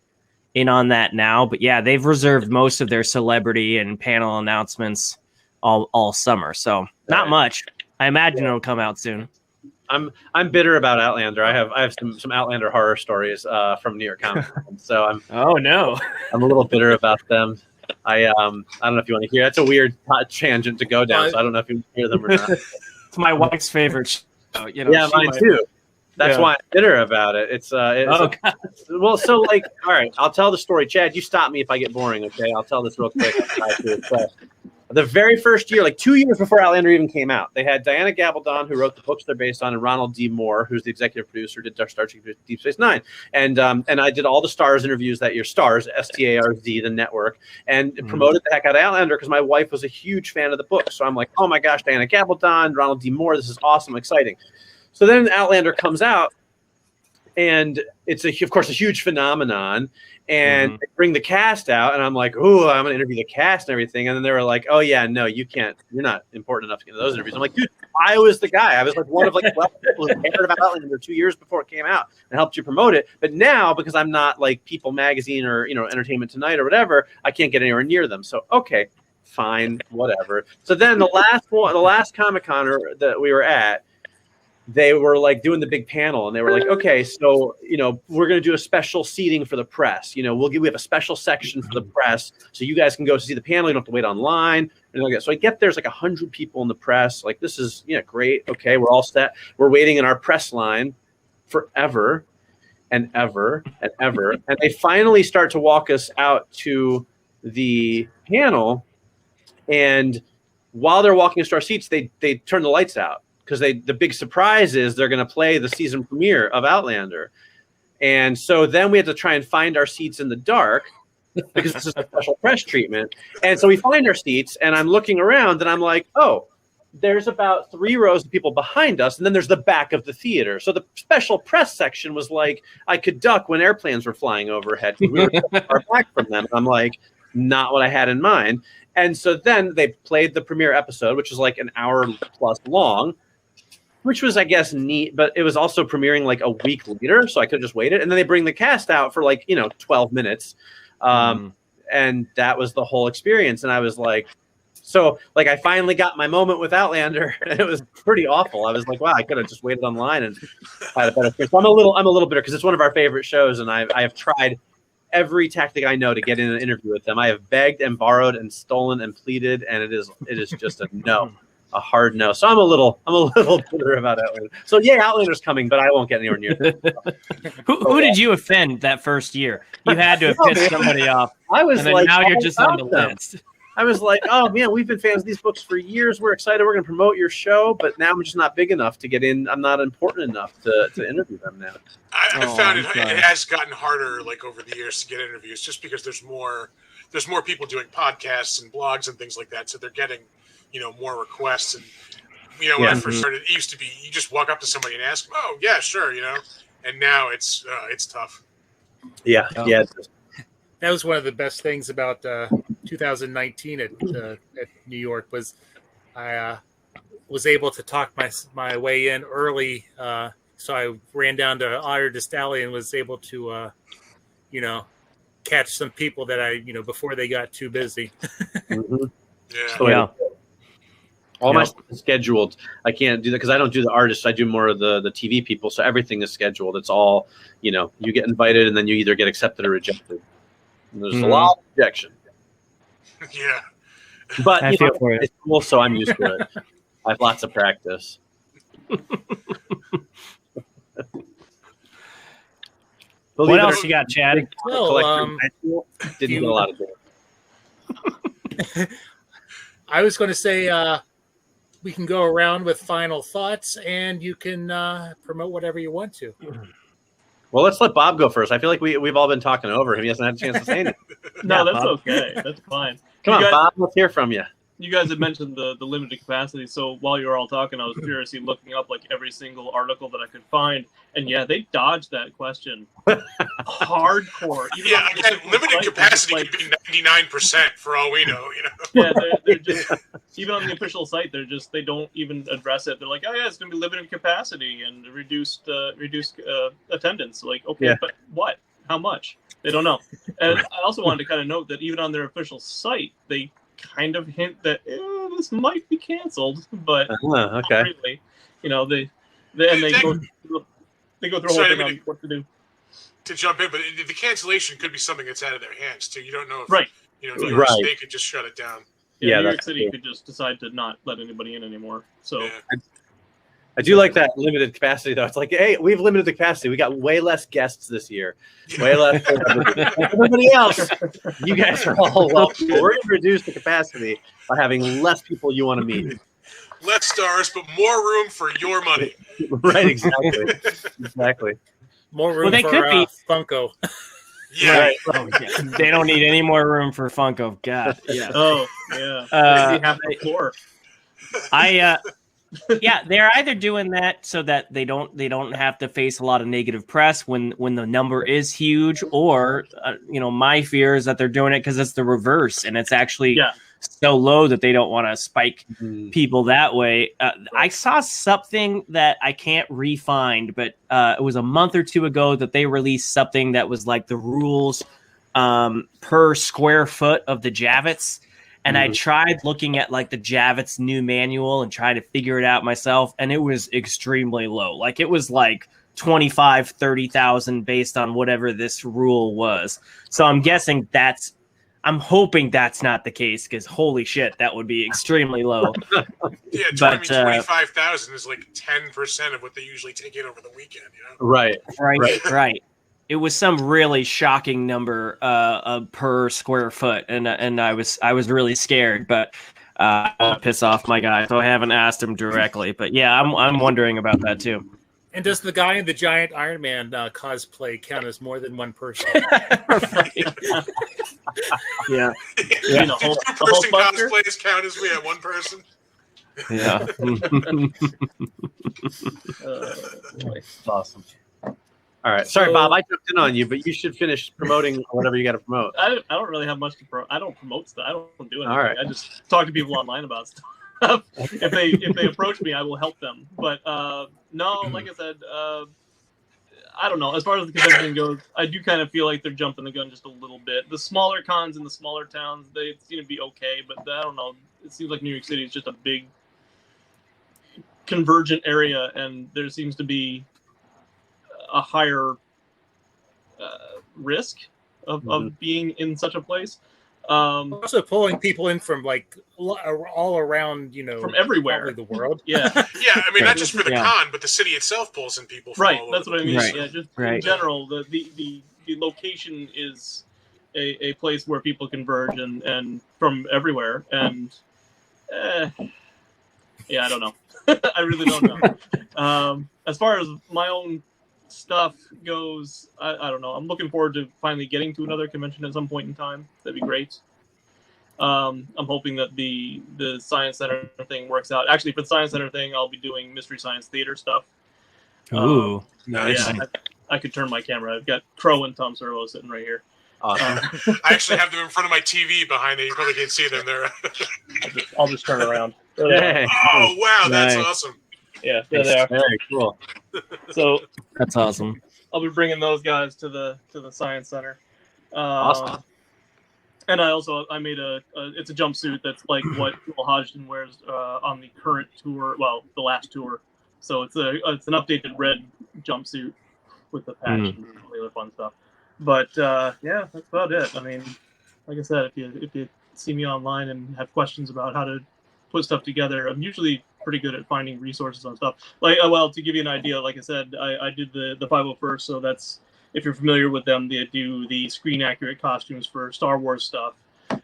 in on that now. But yeah, they've reserved most of their celebrity and panel announcements all summer. So not much. I imagine it'll come out soon. I'm bitter about Outlander. I have some Outlander horror stories from New York Comic Con, so I'm a little bitter about them. I don't know if you want to hear. That's a weird tangent to go down. So I don't know if you want to hear them or not. It's my wife's favorite show. Yeah, mine too. That's why I'm bitter about it. Well, so like, all right, I'll tell the story. Chad, you stop me if I get boring, okay? I'll tell this real quick. The very first year, like 2 years before Outlander even came out, they had Diana Gabaldon, who wrote the books they're based on, and Ronald D. Moore, who's the executive producer, did Star Trek Deep Space Nine. And I did all the Stars interviews that year, Stars, STARZ, the network, and promoted the heck out of Outlander because my wife was a huge fan of the book. So I'm like, oh my gosh, Diana Gabaldon, Ronald D. Moore, this is awesome, exciting. So then Outlander comes out, and it's of course a huge phenomenon. And they bring the cast out, and I'm like, "Oh, I'm gonna interview the cast and everything." And then they were like, "Oh yeah, no, you can't. You're not important enough to get those interviews." I'm like, "Dude, I was the guy. I was like one of like 12 people who cared about Outlander 2 years before it came out and helped you promote it. But now, because I'm not like People Magazine or Entertainment Tonight or whatever, I can't get anywhere near them. So okay, fine, whatever." So then the last Comic-Con that we were at, they were like doing the big panel, and they were like, okay, so, we're going to do a special seating for the press. We have a special section for the press, so you guys can go see the panel. You don't have to wait online. And so I get there's like 100 people in the press. Like, this is, great. Okay, we're all set. We're waiting in our press line forever and ever and ever. And they finally start to walk us out to the panel. And while they're walking us to our seats, they turn the lights out. Because the big surprise is they're going to play the season premiere of Outlander. And so then we had to try and find our seats in the dark because this is a special press treatment. And so we find our seats, and I'm looking around, and I'm like, oh, there's about 3 rows of people behind us, and then there's the back of the theater. So the special press section was like, I could duck when airplanes were flying overhead. We were far back from them. I'm like, not what I had in mind. And so then they played the premiere episode, which is like an hour plus long. which was, I guess, neat, but it was also premiering like a week later, so I could have just waited. And then they bring the cast out for like, 12 minutes. And that was the whole experience. And I was like, so like I finally got my moment with Outlander, and it was pretty awful. I was like, wow, I could have just waited online and had a better experience. So I'm a little bitter because it's one of our favorite shows, and I have tried every tactic I know to get in an interview with them. I have begged and borrowed and stolen and pleaded, and it is just a no, a hard no. So I'm a little bitter about Outlander. So yeah, Outlander's coming, but I won't get anywhere near that. Who did you offend that first year? You had to have pissed somebody off. I was and then like, now you're just on the them. list. I was like, oh man, we've been fans of these books for years. We're excited. We're going to promote your show, but now I'm just not big enough to get in. I'm not important enough to interview them now. I found it has gotten harder like over the years to get interviews, just because there's more people doing podcasts and blogs and things like that, so they're getting more requests. And when I first started, it used to be you just walk up to somebody and ask them, oh yeah, sure, and now it's tough. Yeah. That was one of the best things about 2019 at New York was I was able to talk my way in early. So I ran down to Otter Distalli and was able to, catch some people that I, before they got too busy. Yeah. All my stuff is scheduled. I can't do that because I don't do the artists. I do more of the TV people. So everything is scheduled. It's all, you get invited and then you either get accepted or rejected. And there's a lot of rejection. Yeah. But I feel for it's cool, so I'm used to it. I have lots of practice. What else you got, Chad? Well, didn't get a lot of it. I was going to say we can go around with final thoughts, and you can promote whatever you want to. Well, let's let Bob go first. I feel like we've all been talking over him. He hasn't had a chance to say anything. No, that's okay. That's fine. Come on, Bob. Let's hear from you. You guys had mentioned the limited capacity, so while you were all talking, I was furiously looking up like every single article that I could find, and yeah, they dodged that question hardcore. Even again, limited capacity could be 99% for all we know. Yeah, they're just even on the official site, they don't even address it. They're like, oh yeah, it's going to be limited capacity and reduced attendance. Like, okay, but what? How much? They don't know. And I also wanted to kind of note that even on their official site, they kind of hint that this might be canceled, but not really. They go through a whole thing on what to do. To jump in, but the cancellation could be something that's out of their hands too. You don't know if New York State could just shut it down. Yeah, New York City could just decide to not let anybody in anymore. So I do like that limited capacity, though. It's like, hey, we've limited the capacity. We got way less guests this year. Way less. Everybody else, you guys are all welcome. We're going to reduce the capacity by having less people you want to meet. Less stars, but more room for your money. Right, exactly. More room for Funko. Yeah. Right. Oh, yeah. They don't need any more room for Funko. God. Yeah. Oh, yeah. Half the floor. They're either doing that so that they don't have to face a lot of negative press when the number is huge, or my fear is that they're doing it because it's the reverse and it's actually so low that they don't want to spike people that way. I saw something that I can't re-find, but it was a month or two ago that they released something that was like the rules per square foot of the Javits. And I tried looking at like the Javits new manual and trying to figure it out myself. And it was extremely low. Like it was like 25, 30,000 based on whatever this rule was. So I'm guessing I'm hoping that's not the case, because holy shit, that would be extremely low. Yeah, 25,000 is like 10% of what they usually take in over the weekend. Right. It was some really shocking number per square foot, and I was really scared, but I'll piss off my guy, so I haven't asked him directly. But yeah, I'm wondering about that too. And does the guy in the giant Iron Man cosplay count as more than one person? Yeah. The whole person cosplays count as one person. Yeah. That's awesome. All right. Sorry, Bob, I jumped in on you, but you should finish promoting whatever you got to promote. I don't really have much to promote. I don't promote stuff. I don't do anything. All right. I just talk to people online about stuff. if they approach me, I will help them. But no, like I said, I don't know. As far as the convention goes, I do kind of feel like they're jumping the gun just a little bit. The smaller cons in the smaller towns, they seem to be okay, but I don't know. It seems like New York City is just a big convergent area, and there seems to be a higher risk of being in such a place. Also pulling people in from like all around, from everywhere, probably the world. Yeah. Yeah, I mean, not just for the con, but the city itself pulls in people from all That's over what I mean. Right. Yeah, just in general, the location is a place where people converge and from everywhere. And yeah, I don't know. I really don't know. As far as my own stuff goes, I don't know. I'm looking forward to finally getting to another convention at some point in time. That'd be great. I'm hoping that the Science Center thing works out. Actually, for the Science Center thing, I'll be doing Mystery Science Theater stuff. Ooh, nice. Yeah, I could turn my camera. I've got Crow and Tom Servo sitting right here. Awesome. I actually have them in front of my TV behind it. You probably can't see them there. I'll just turn around. Hey. Oh, wow, that's awesome. Yeah, there they are. Very cool. So That's awesome. I'll be bringing those guys to the Science Center. Awesome. And I made it's a jumpsuit that's like what Will Hodgson wears on the current tour, well, the last tour. So it's an updated red jumpsuit with the patch and all the other fun stuff. But yeah, that's about it. I mean, like I said, if you see me online and have questions about how to put stuff together, I'm usually pretty good at finding resources on stuff. Like, well, to give you an idea, like I said, I did the 501st, so that's, if you're familiar with them, they do the screen accurate costumes for Star Wars stuff.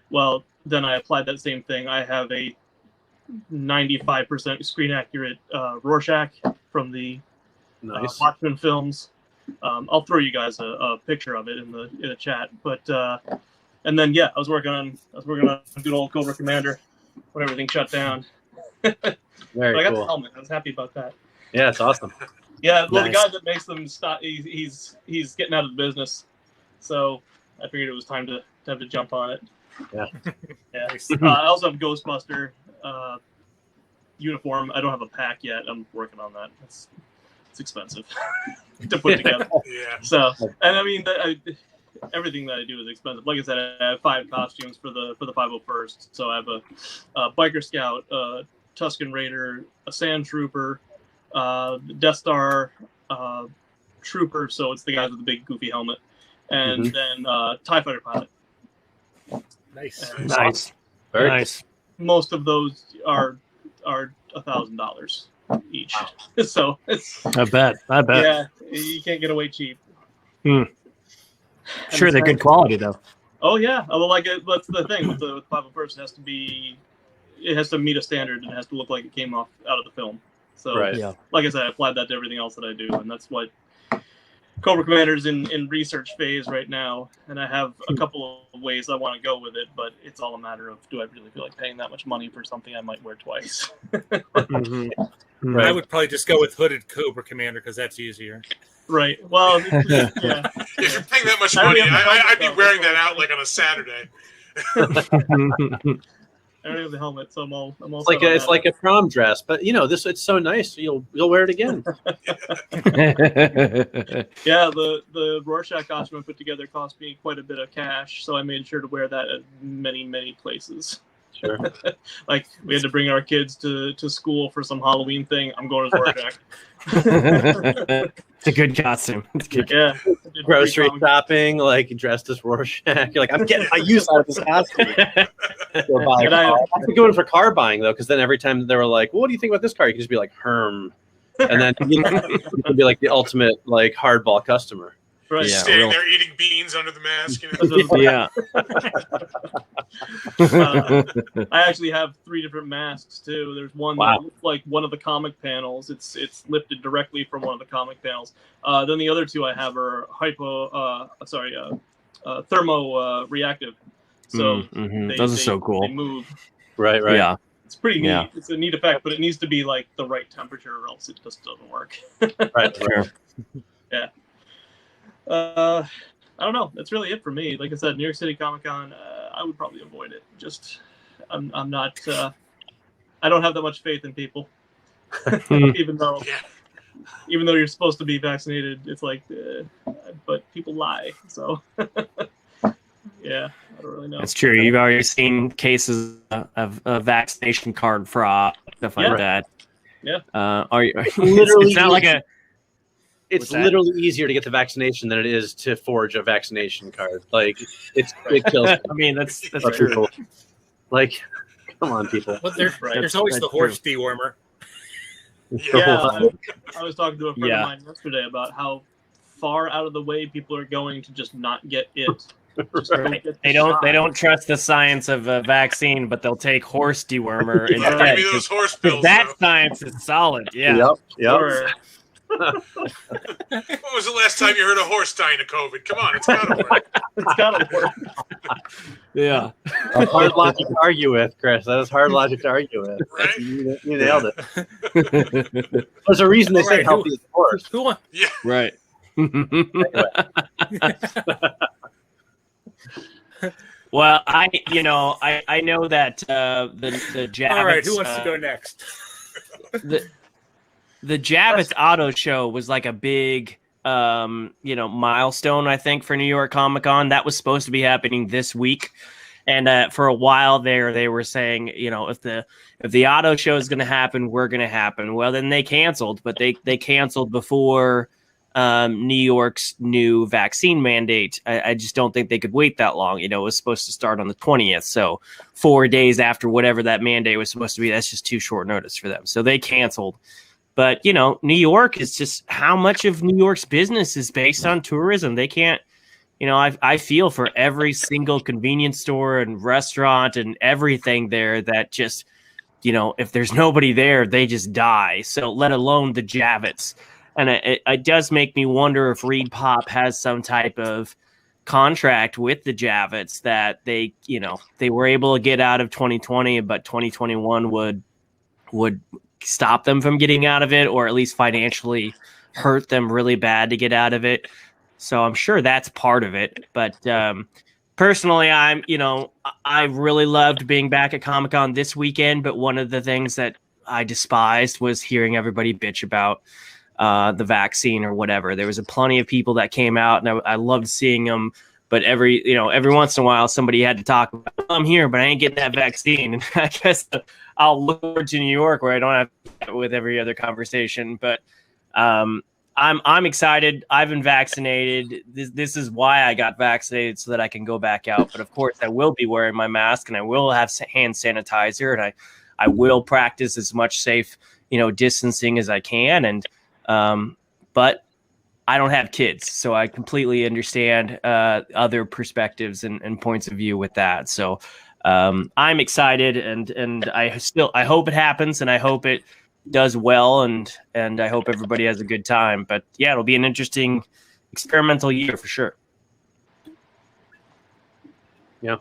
Well, then I applied that same thing. I have a 95% screen accurate Rorschach from the Watchmen films. I'll throw you guys a picture of it in the chat. But and then I was working on good old Cobra Commander when everything shut down. Very I got cool. the helmet. I was happy about that. Yeah, it's awesome. Yeah, well, Nice. the guy that makes them stop. He's getting out of the business, so I figured it was time to have to jump on it. Yeah. Yeah. I also have Ghostbuster uniform. I don't have a pack yet. I'm working on that. It's expensive to put together. Yeah. So, and I mean, everything that I do is expensive. Like I said, I have 5 costumes for the 501st. So I have a biker scout, a Tusken Raider, a Sand Trooper, Death Star Trooper. So it's the guys with the big goofy helmet, and then TIE Fighter pilot. Nice. Nice. Very Nice. Most of those are $1,000 each. Wow. So it's I bet. yeah, you can't get away cheap. Sure, they're good quality though. Oh yeah, well, like that's the thing with the 501st. It has to meet a standard and it has to look like it came out of the film. So, Yeah. like I said, I applied that to everything else that I do, and that's what Cobra Commander's in research phase right now. And I have a couple of ways I want to go with it, but it's all a matter of, do I really feel like paying that much money for something I might wear twice? Right. I would probably just go with hooded Cobra Commander because that's easier. Right. Well, yeah. If you're paying that much money, I'd be wearing that out like on a Saturday. I don't have the helmet, so I'm all It's like a prom dress, but it's so nice. You'll wear it again. Yeah, the Rorschach costume I put together cost me quite a bit of cash, so I made sure to wear that at many places. Sure. Like we had to bring our kids to school for some Halloween thing. I'm going as Rorschach. It's a good costume. It's good. Yeah. Grocery shopping, like dressed as Rorschach. You're like, I'm getting my use out of this costume. Go buy a car. I could go in for car buying though, because then every time they were like, well, "What do you think about this car?" You could just be like, "Herm," and then you could be like the ultimate like hardball customer. Right. Yeah, Standing there eating beans under the mask. Yeah. I actually have 3 different masks too. There's one that looks like one of the comic panels. It's lifted directly from one of the comic panels. Then the other 2 I have are thermo reactive. So those are so cool. They move. Right. Yeah. It's pretty neat. Yeah. It's a neat effect, but it needs to be like the right temperature, or else it just doesn't work. Right. Sure. Yeah. I don't know. That's really it for me. Like I said, New York City Comic Con, I would probably avoid it. Just, I'm not. I don't have that much faith in people, even though you're supposed to be vaccinated. It's like, but people lie. So yeah, I don't really know. That's true. You've already seen cases of vaccination card fraud, stuff like that. Yeah. It's not like a. It's literally easier to get the vaccination than it is to forge a vaccination card. Like it kills. I mean, that's true. People. Like, come on, people. But there's always the horse dewormer. Yeah, I was talking to a friend of mine yesterday about how far out of the way people are going to just not get it. They don't trust the science of a vaccine, but they'll take horse dewormer instead. Maybe those horse pills. That science is solid. Yeah. Yep. When was the last time you heard a horse dying of COVID? Come on, it's gotta work. It's gotta work. Yeah. Hard logic to argue with, Chris. That was hard logic to argue with. Right? You nailed it. There's a reason they say healthy as a horse. Who won? Yeah. Right. Well, I know that the Javits. All right, who wants to go next? The Javits Auto Show was like a big, milestone, I think, for New York Comic Con. That was supposed to be happening this week, and for a while there, they were saying, if the auto show is going to happen, we're going to happen. Well, then they canceled, but they canceled before New York's new vaccine mandate. I just don't think they could wait that long. It was supposed to start on the 20th, so 4 days after whatever that mandate was supposed to be, that's just too short notice for them. So they canceled. But, New York is just how much of New York's business is based on tourism. They can't, I feel for every single convenience store and restaurant and everything there that just, if there's nobody there, they just die. So let alone the Javits. And it does make me wonder if Reed Pop has some type of contract with the Javits that they were able to get out of 2020, but 2021 would stop them from getting out of it, or at least financially hurt them really bad to get out of it. So I'm sure that's part of it. But personally, I really loved being back at Comic-Con this weekend. But one of the things that I despised was hearing everybody bitch about the vaccine or whatever. There was plenty of people that came out, and I loved seeing them. But every once in a while, somebody had to talk about, I'm here, but I ain't getting that vaccine. And I guess I'll look forward to New York where I don't have that with every other conversation. But I'm excited. I've been vaccinated. This is why I got vaccinated, so that I can go back out. But of course, I will be wearing my mask, and I will have hand sanitizer, and I will practice as much safe, distancing as I can. And but I don't have kids, so I completely understand other perspectives and points of view with that. So I'm excited, and I hope it happens, and I hope it does well, and I hope everybody has a good time. But yeah, it'll be an interesting experimental year for sure. Yeah.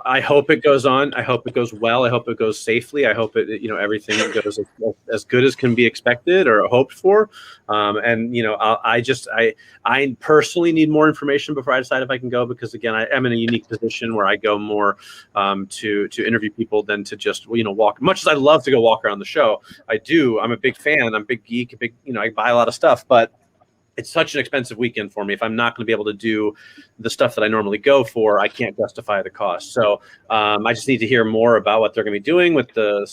I hope it goes on. I hope it goes well. I hope it goes safely. I hope it, everything goes as good as can be expected or hoped for. I personally need more information before I decide if I can go, because again, I am in a unique position where I go more to interview people than to just, walk. Much as I love to go walk around the show, I'm a big fan. I'm a big geek, I buy a lot of stuff, but it's such an expensive weekend for me. If I'm not going to be able to do the stuff that I normally go for, I can't justify the cost. So I just need to hear more about what they're going to be doing with the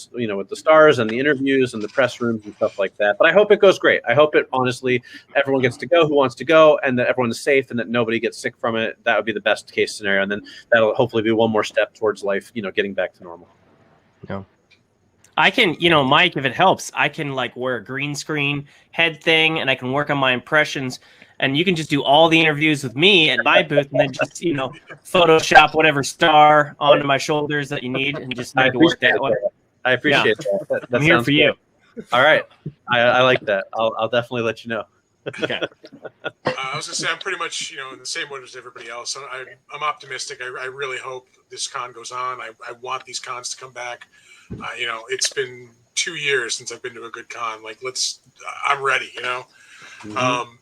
stars and the interviews and the press rooms and stuff like that. But I hope it goes great. I hope it, honestly, everyone gets to go who wants to go, and that everyone is safe and that nobody gets sick from it. That would be the best case scenario. And then that'll hopefully be one more step towards life, getting back to normal. Yeah. I can, Mike, if it helps, I can wear a green screen head thing, and I can work on my impressions, and you can just do all the interviews with me at my booth, and then just, Photoshop whatever star onto my shoulders that you need, and just make it work that way. I appreciate that. I'm here for you. All right. I like that. I'll definitely let you know. Okay. I was going to say, I'm pretty much, in the same boat as everybody else. I'm optimistic. I really hope this con goes on. I want these cons to come back. It's been 2 years since I've been to a good con. I'm ready, Mm-hmm.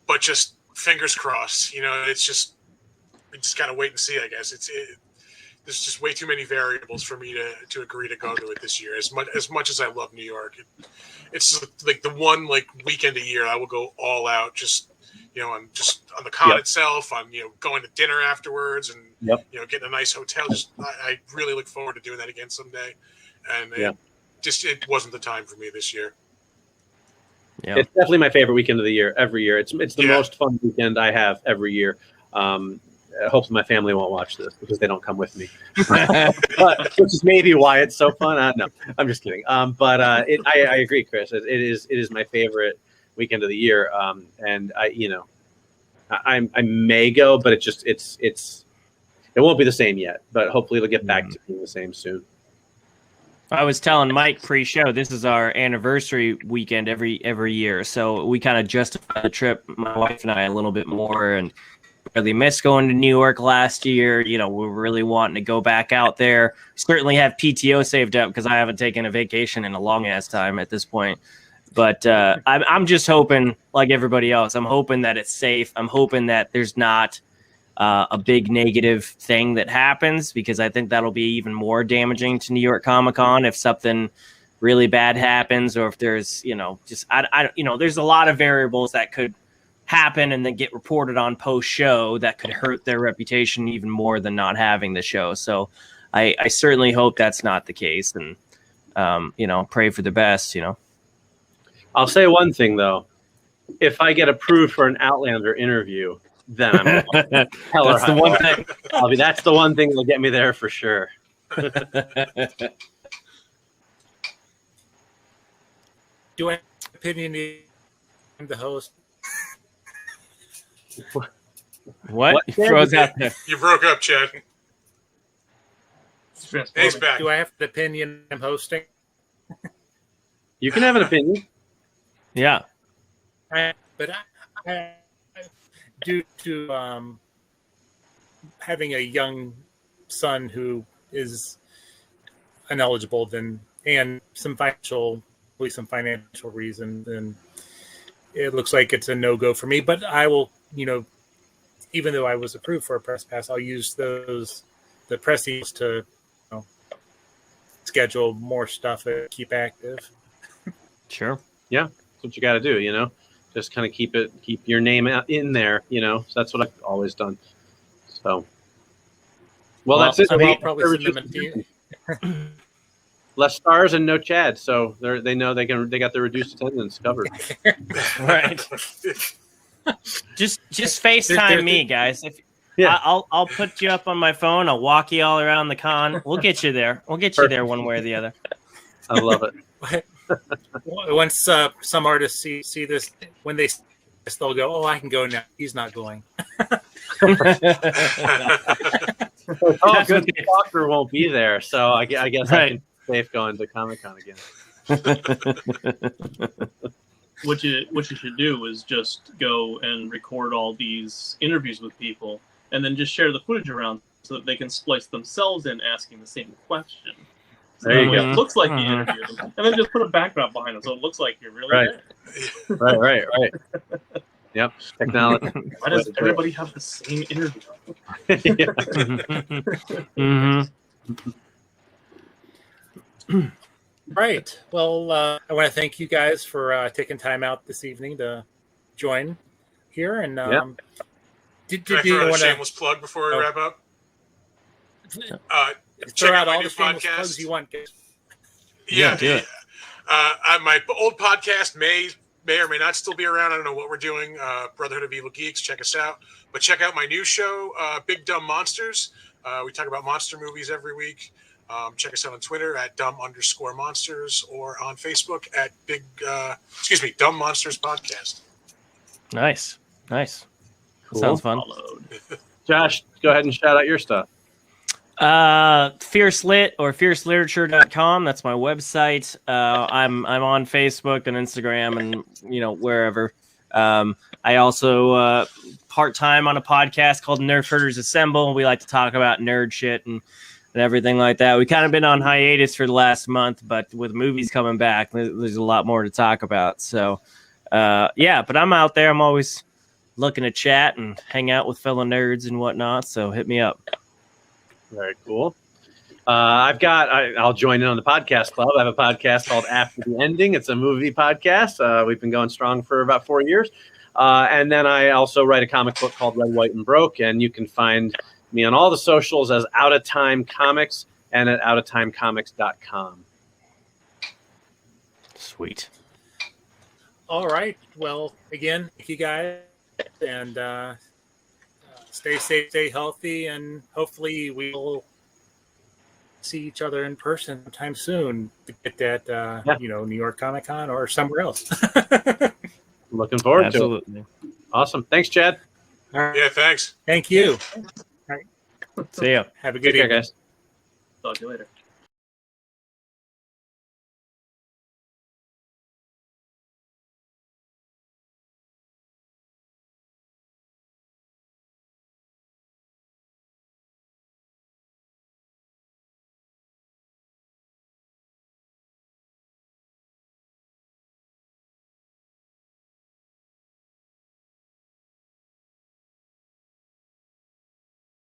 But just fingers crossed, we just got to wait and see, I guess. there's just way too many variables for me to agree to go to it this year. As much as I love New York, it's like the one like weekend a year I will go all out. Just on the con itself, on going to dinner afterwards, and getting a nice hotel. Just I really look forward to doing that again someday. And it wasn't the time for me this year. Yeah. It's definitely my favorite weekend of the year. Every year, it's the most fun weekend I have every year. Hopefully my family won't watch this because they don't come with me, but which is maybe why it's so fun. No, I'm just kidding. But I agree, Chris. It is my favorite weekend of the year. And I may go, but it won't be the same yet. But hopefully it'll get back to being the same soon. I was telling Mike pre-show, this is our anniversary weekend every year, so we kind of justify the trip, my wife and I, a little bit more, and really missed going to New York last year. We're really wanting to go back out there. Certainly have PTO saved up because I haven't taken a vacation in a long ass time at this point. But I'm just hoping, like everybody else, I'm hoping that it's safe. I'm hoping that there's not a big negative thing that happens, because I think that'll be even more damaging to New York Comic Con if something really bad happens, or if there's there's a lot of variables that could happen and then get reported on post show that could hurt their reputation even more than not having the show. So I certainly hope that's not the case, and pray for the best. I'll say one thing though: if I get approved for an Outlander interview, then I'm that's the one thing. That's the one thing that'll get me there for sure. Do I have an opinion? I'm the host. What? He throws out there. You broke up, Chad. He's back. Do I have an opinion? I'm hosting. You can have an opinion. Yeah. But I due to having a young son who is ineligible, and some financial reasons, and it looks like it's a no-go for me. But I will, even though I was approved for a press pass, I'll use the press deals to schedule more stuff and keep active. Sure. Yeah, that's what you got to do. Just kind of keep your name out in there. So that's what I've always done. So, well that's it. I'll probably send them less stars and no Chad, so they know they got the reduced attendance covered. Right. Just FaceTime me, guys. I'll put you up on my phone. I'll walk you all around the con. We'll get you there. We'll get you there one way or the other. I love it. Once some artists see this, when they see this, they'll go, "Oh, I can go now. He's not going." Good. Walker won't be there, so I guess right. I can safe going to Comic-Con again. What you should do is just go and record all these interviews with people, and then just share the footage around so that they can splice themselves in asking the same question. So there you go. It looks like you interviewed them, and then just put a background behind them so it looks like you're really there. Right. Yep. Technology. Why does everybody have the same interview? Right. Well, I want to thank you guys for taking time out this evening to join here. And did you want a shameless plug before we wrap up? Check out all the shameless plugs you want. Yeah, do it. My old podcast may or may not still be around. I don't know what we're doing. Brotherhood of Evil Geeks. Check us out. But check out my new show, Big Dumb Monsters. We talk about monster movies every week. Check us out on Twitter at dumb_monsters, or on Facebook at Dumb Monsters Podcast. Nice. Cool. Sounds fun. Josh, go ahead and shout out your stuff. Fierce Lit or fierceliterature.com. That's my website. I'm on Facebook and Instagram and wherever. I also part-time on a podcast called Nerf Herders Assemble. We like to talk about nerd shit and everything like that. We kind of been on hiatus for the last month, but with movies coming back, there's a lot more to talk about. So but I'm out there. I'm always looking to chat and hang out with fellow nerds and whatnot. So hit me up. Very cool. I'll join in on the podcast club. I have a podcast called After the Ending. It's a movie podcast. We've been going strong for about 4 years. And then I also write a comic book called Red, White, and Broke. And you can find me on all the socials as Out of Time Comics and at outoftimecomics.com. Sweet. All right. Well, again, thank you guys, and stay safe, stay healthy, and hopefully we'll see each other in person sometime soon to get that, New York Comic Con or somewhere else. Looking forward Absolutely. to it. Awesome. Thanks, Chad. All right. Yeah, thanks. Thank you. See ya. Have a good Take care, evening. guys. Talk to you later.